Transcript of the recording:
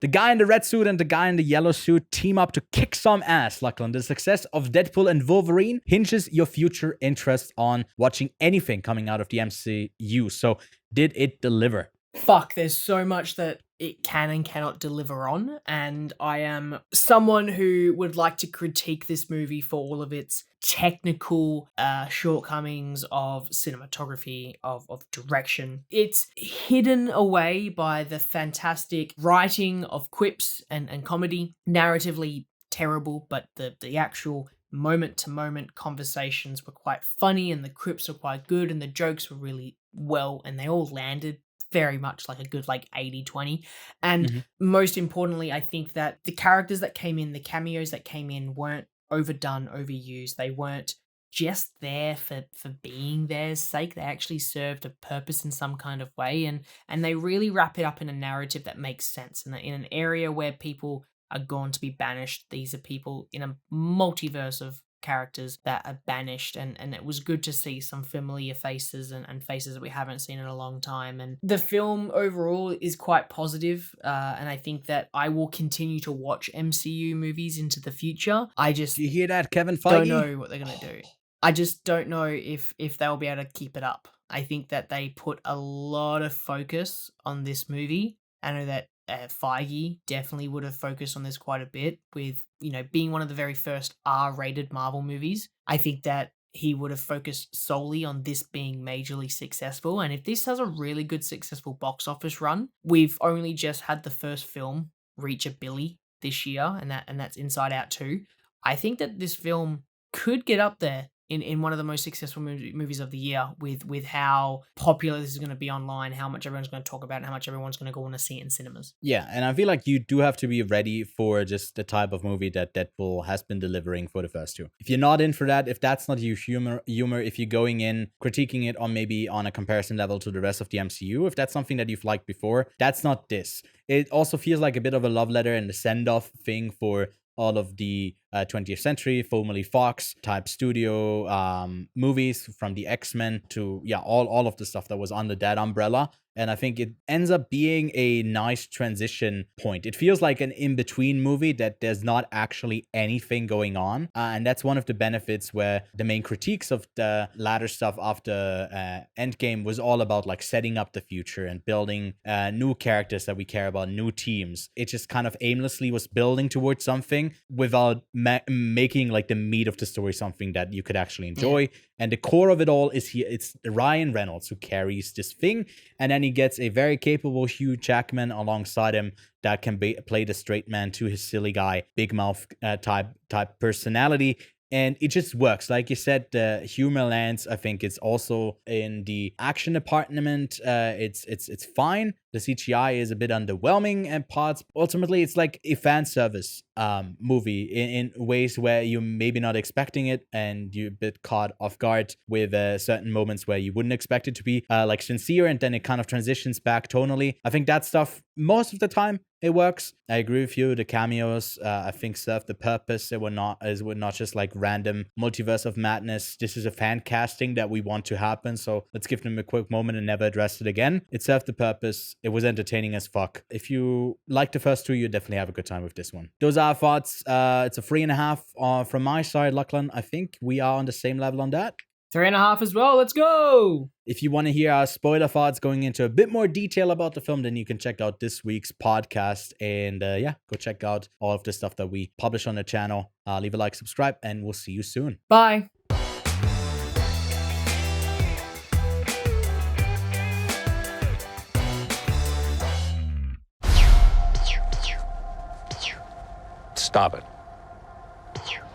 The guy in the red suit and the guy in the yellow suit team up to kick some ass, Lachlan. The success of Deadpool and Wolverine hinges your future interest on watching anything coming out of the MCU. So, did it deliver? Fuck, there's so much that it can and cannot deliver on, and I am someone who would like to critique this movie for all of its technical shortcomings of cinematography, of direction. It's hidden away by the fantastic writing of quips and comedy, narratively terrible, but the actual moment-to-moment conversations were quite funny, and the quips were quite good, and the jokes were really well, and they all landed very much like a good 80-20. And most importantly, I think that the characters that came in, the cameos that came in, weren't overdone, overused. They weren't just there for being their's sake. They actually served a purpose in some kind of way, and they really wrap it up in a narrative that makes sense. In an area where people are going to be banished, these are people in a multiverse of characters that are banished, and it was good to see some familiar faces and faces that we haven't seen in a long time. And the film overall is quite positive, and I think that I will continue to watch MCU movies into the future. I just Do you hear that, Kevin Feige? don't know what they're gonna do. I just don't know if they'll be able to keep it up. I think that they put a lot of focus on this movie. I know that Feige definitely would have focused on this quite a bit with, being one of the very first R-rated Marvel movies. I think that he would have focused solely on this being majorly successful. And if this has a really good, successful box office run, we've only just had the first film reach $1 billion this year, and that's Inside Out 2. I think that this film could get up there in one of the most successful movies of the year with how popular this is going to be online, how much everyone's going to talk about it, and how much everyone's going to go want to see it in cinemas. Yeah, and I feel like you do have to be ready for just the type of movie that Deadpool has been delivering for the first two. If you're not in for that, if that's not your humor, if you're going in critiquing it on maybe on a comparison level to the rest of the MCU, if that's something that you've liked before, that's not this. It also feels like a bit of a love letter and a send-off thing for all of the 20th century, formerly Fox type studio movies, from the X-Men to, all of the stuff that was under that umbrella. And I think it ends up being a nice transition point. It feels like an in-between movie that there's not actually anything going on. And that's one of the benefits, where the main critiques of the latter stuff after Endgame was all about setting up the future and building new characters that we care about, new teams. It just kind of aimlessly was building towards something without making the meat of the story something that you could actually enjoy. And the core of it all is it's Ryan Reynolds who carries this thing, and then he gets a very capable Hugh Jackman alongside him that can play the straight man to his silly guy, big mouth type personality. And it just works. Like you said, the humor lands. I think it's also in the action department. It's fine. The CGI is a bit underwhelming at parts. Ultimately, it's like a fan service movie in ways where you're maybe not expecting it, and you're a bit caught off guard with certain moments where you wouldn't expect it to be sincere, and then it kind of transitions back tonally. I think that stuff, most of the time, it works. I agree with you. The cameos, I think, served the purpose. It were not just random multiverse of madness. This is a fan casting that we want to happen, so let's give them a quick moment and never address it again. It served the purpose. It was entertaining as fuck. If you like the first two, you definitely have a good time with this one. Those are our thoughts. It's a 3.5 from my side, Lachlan. I think we are on the same level on that. 3.5 as well. Let's go. If you want to hear our spoiler thoughts going into a bit more detail about the film, then you can check out this week's podcast. And go check out all of the stuff that we publish on the channel. Leave a like, subscribe, and we'll see you soon. Bye. Stop it.